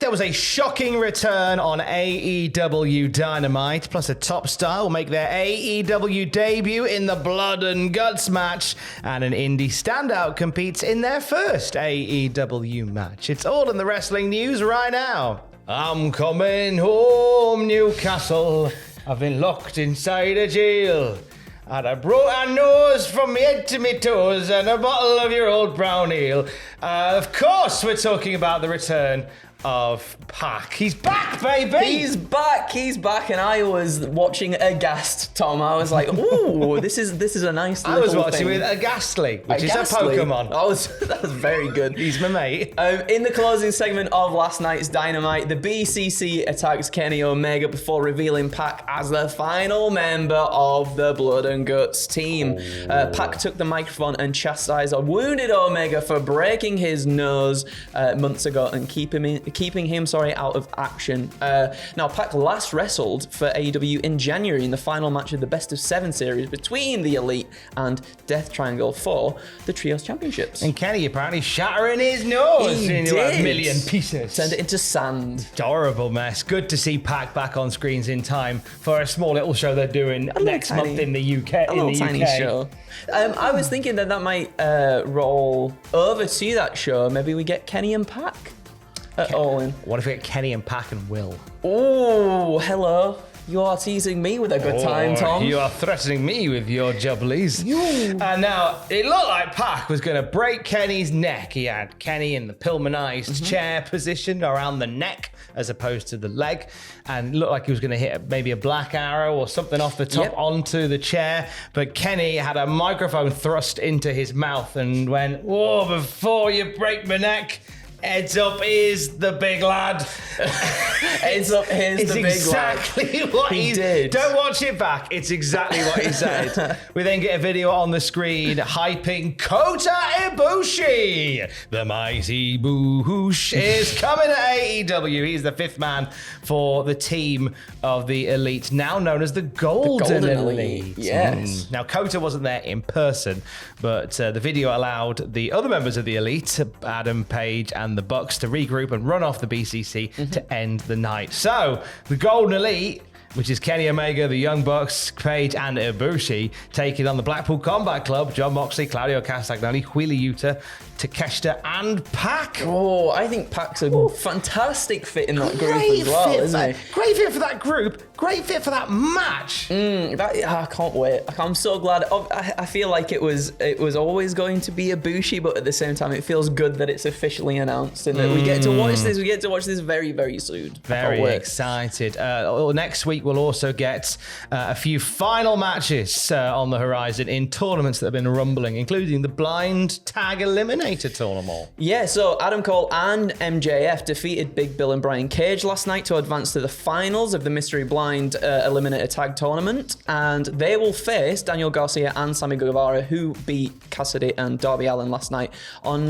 there was a shocking return on AEW Dynamite, plus a top star will make their AEW debut in the Blood and Guts match, and an indie standout competes in their first AEW match. It's all in the wrestling news right now. I'm coming home, Newcastle. I've been locked inside a jail. Had a broken nose from my head to my toes and a bottle of your old brown ale. Of course, we're talking about the return of Pac. He's back, baby! He's back, and I was watching aghast, Tom. I was like, ooh, this is a nice little I was watching thing. with a Ghastly, which is a Ghastly. Pokemon. That was very good. He's my mate. In the closing segment of last night's Dynamite, the BCC attacks Kenny Omega before revealing Pac as the final member of the Blood and Guts team. Pac took the microphone and chastised a wounded Omega for breaking his nose months ago and keeping him out of action. Now, Pac last wrestled for AEW in January in the final match of the Best of 7 series between the Elite and Death Triangle for the Trios Championships. And Kenny apparently shattering his nose into a million pieces. Turned it into sand. Horrible mess. Good to see Pac back on screens in time for a small little show they're doing next month in the UK. A little tiny show. I was thinking that might roll over to that show. Maybe we get Kenny and Pac. Owen. What if we get Kenny and Pac and Will? Oh, hello. You are teasing me with a good time, Tom. You are threatening me with your jubblies. And now, it looked like Pac was going to break Kenny's neck. He had Kenny in the Pillmanized chair position around the neck as opposed to the leg. And it looked like he was going to hit maybe a black arrow or something off the top onto the chair. But Kenny had a microphone thrust into his mouth and went, "Whoa, before you break my neck, heads up, here's the big lad." Heads up, here's the big lad. It's exactly what he did. Don't watch it back. It's exactly what he said. We then get a video on the screen hyping Kota Ibushi. The mighty Boosh is coming at AEW. He's the 5th man for the team of the Elite, now known as the Golden Elite. Yes. Now, Kota wasn't there in person, but the video allowed the other members of the Elite, Adam Page and the Bucks, to regroup and run off the BCC to end the night. So, the Golden Elite, which is Kenny Omega, the Young Bucks, Page, and Ibushi, taking on the Blackpool Combat Club, Jon Moxley, Claudio Castagnoli, Wheeler Yuta, Takeshita, and Pac. Oh, I think Pac's a fantastic fit in that group as well, isn't he? Great fit for that group. Great fit for that match. I can't wait. I'm so glad. I feel like it was always going to be Ibushi, but at the same time, it feels good that it's officially announced and that we get to watch this. We get to watch this very, very soon. Very excited. Next week, we'll also get a few final matches on the horizon in tournaments that have been rumbling, including the Blind Tag Eliminator Tournament. Yeah, so Adam Cole and MJF defeated Big Bill and Brian Cage last night to advance to the finals of the Mystery Blind Eliminator Tag Tournament, and they will face Daniel Garcia and Sammy Guevara, who beat Cassidy and Darby Allin last night on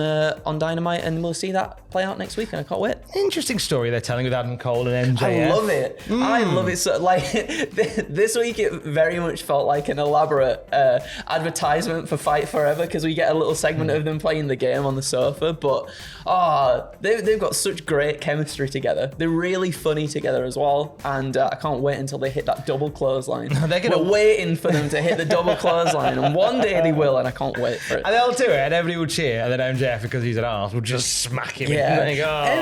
Dynamite, and we'll see that play out next week, and I can't wait. Interesting story they're telling with Adam Cole and MJF. I love it. I love it. So, like, this week it very much felt like an elaborate advertisement for Fight Forever, because we get a little segment of them playing the game on the sofa, but they've got such great chemistry together. They're really funny together as well, and I can't wait until they hit that double clothesline. We're waiting for them to hit the double clothesline, and one day they will, and I can't wait for it. And they'll do it, and everybody will cheer, and then MJF, because he's an arse, will just smack him. Yeah. In.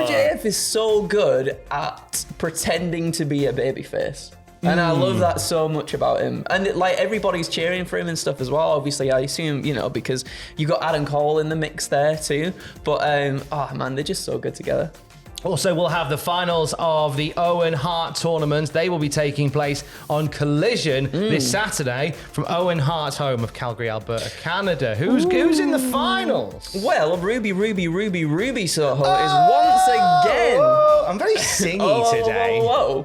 MJF is so good at pretending to be a babyface. And I love that so much about him. And like, everybody's cheering for him and stuff as well. Obviously, I assume, because you got Adam Cole in the mix there too. But, man, they're just so good together. Also, we'll have the finals of the Owen Hart tournament. They will be taking place on Collision this Saturday from Owen Hart's home of Calgary, Alberta, Canada. Who's in the finals? Well, Ruby Soho is once again. I'm very singy today.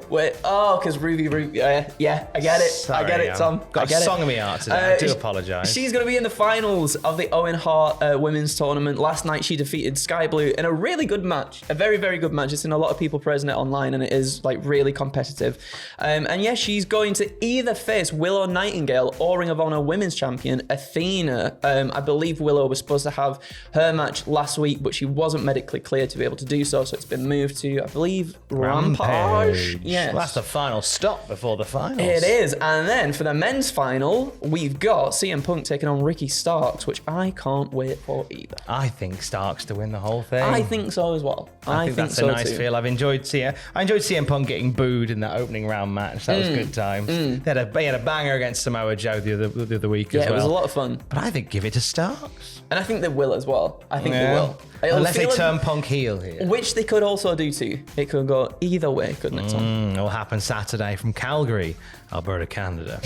Wait, because Ruby, yeah, I get it. Sorry, I get it, Tom. Got a song of me out today. I do apologise. She's going to be in the finals of the Owen Hart women's tournament. Last night, she defeated Sky Blue in a really good match. A very, very good match. It's in a lot of people praising it online, and it is like really competitive. And yeah, she's going to either face Willow Nightingale or Ring of Honor Women's Champion Athena. I believe Willow was supposed to have her match last week, but she wasn't medically cleared to be able to do so, so it's been moved to, I believe believe, Rampage. Yes. Well, that's the final stop before the finals. It is. And then for the men's final, we've got CM Punk taking on Ricky Starks, which I can't wait for either. I think Starks to win the whole thing. I think so as well. I think that's so a nice too. feel. I enjoyed CM Punk getting booed in that opening round match. That was good times. They had a banger against Samoa Joe the other week as well. Yeah, it was a lot of fun. But I think give it to Starks. And I think they will as well. I think they will. Unless they turn Punk heel here. Which they could also do too. It could go either way, couldn't it, Tom? It will happen Saturday from Calgary, Alberta, Canada.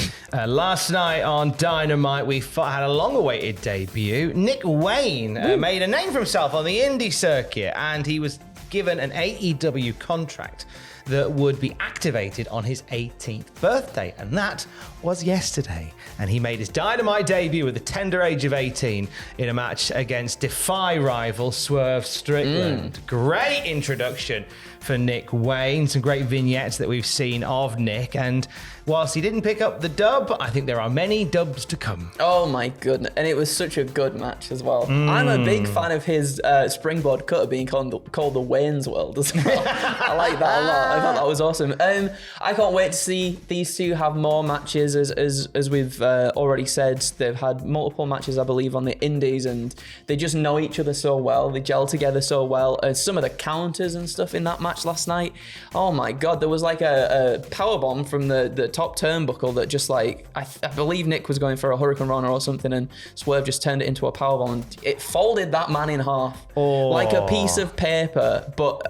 Last night on Dynamite, we had a long-awaited debut. Nick Wayne made a name for himself on the indie circuit, and he was given an AEW contract that would be activated on his 18th birthday, and that was yesterday. And he made his Dynamite debut with the tender age of 18 in a match against Defy rival Swerve Strickland. Great introduction for Nick Wayne. Some great vignettes that we've seen of Nick, and whilst he didn't pick up the dub, I think there are many dubs to come. Oh my goodness, and it was such a good match as well. I'm a big fan of his springboard cutter being called the Wayne's World as well. I like that a lot. I thought that was awesome. I can't wait to see these two have more matches. As we've already said, they've had multiple matches, I believe, on the indies, and they just know each other so well. They gel together so well. Some of the counters and stuff in that match last night, oh my god, there was like a power bomb from the top turnbuckle that just like, I believe Nick was going for a Hurricane Runner or something, and Swerve just turned it into a power bomb, and it folded that man in half like a piece of paper. But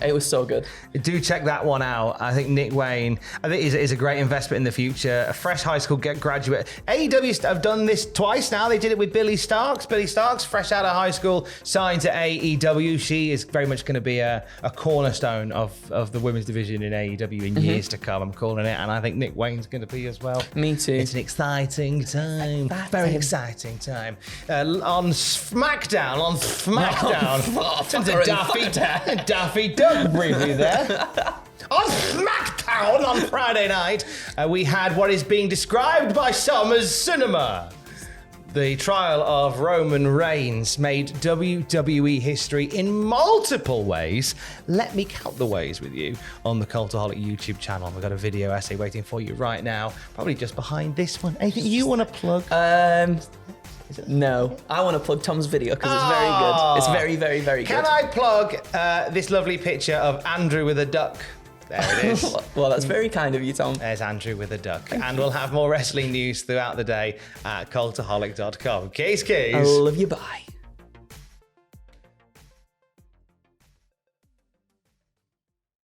it was so good. Do check that one out. I think Nick Wayne, I think is a great investment in the future. A fresh high school graduate. AEW have done this twice now. They did it with Billy Starks. Billy Starks, fresh out of high school, signed to AEW. She is very much going to be a cornerstone of the women's division in AEW in years to come. I'm calling it, and I think Nick Wayne's going to be as well. Me too. It's an exciting time. Very exciting time. On SmackDown. Turns a Daffy Duck briefly there. On SmackDown on Friday night, we had what is being described by some as cinema. The trial of Roman Reigns made WWE history in multiple ways. Let me count the ways with you on the Cultaholic YouTube channel. We've got a video essay waiting for you right now, probably just behind this one. Anything you want to plug? No, I want to plug Tom's video because it's very good. It's very, very, very good. Can I plug this lovely picture of Andrew with a duck? There it is. Well, that's very kind of you, Tom. There's Andrew with a duck. And we'll have more wrestling news throughout the day at cultaholic.com. Keys. I love you, bye.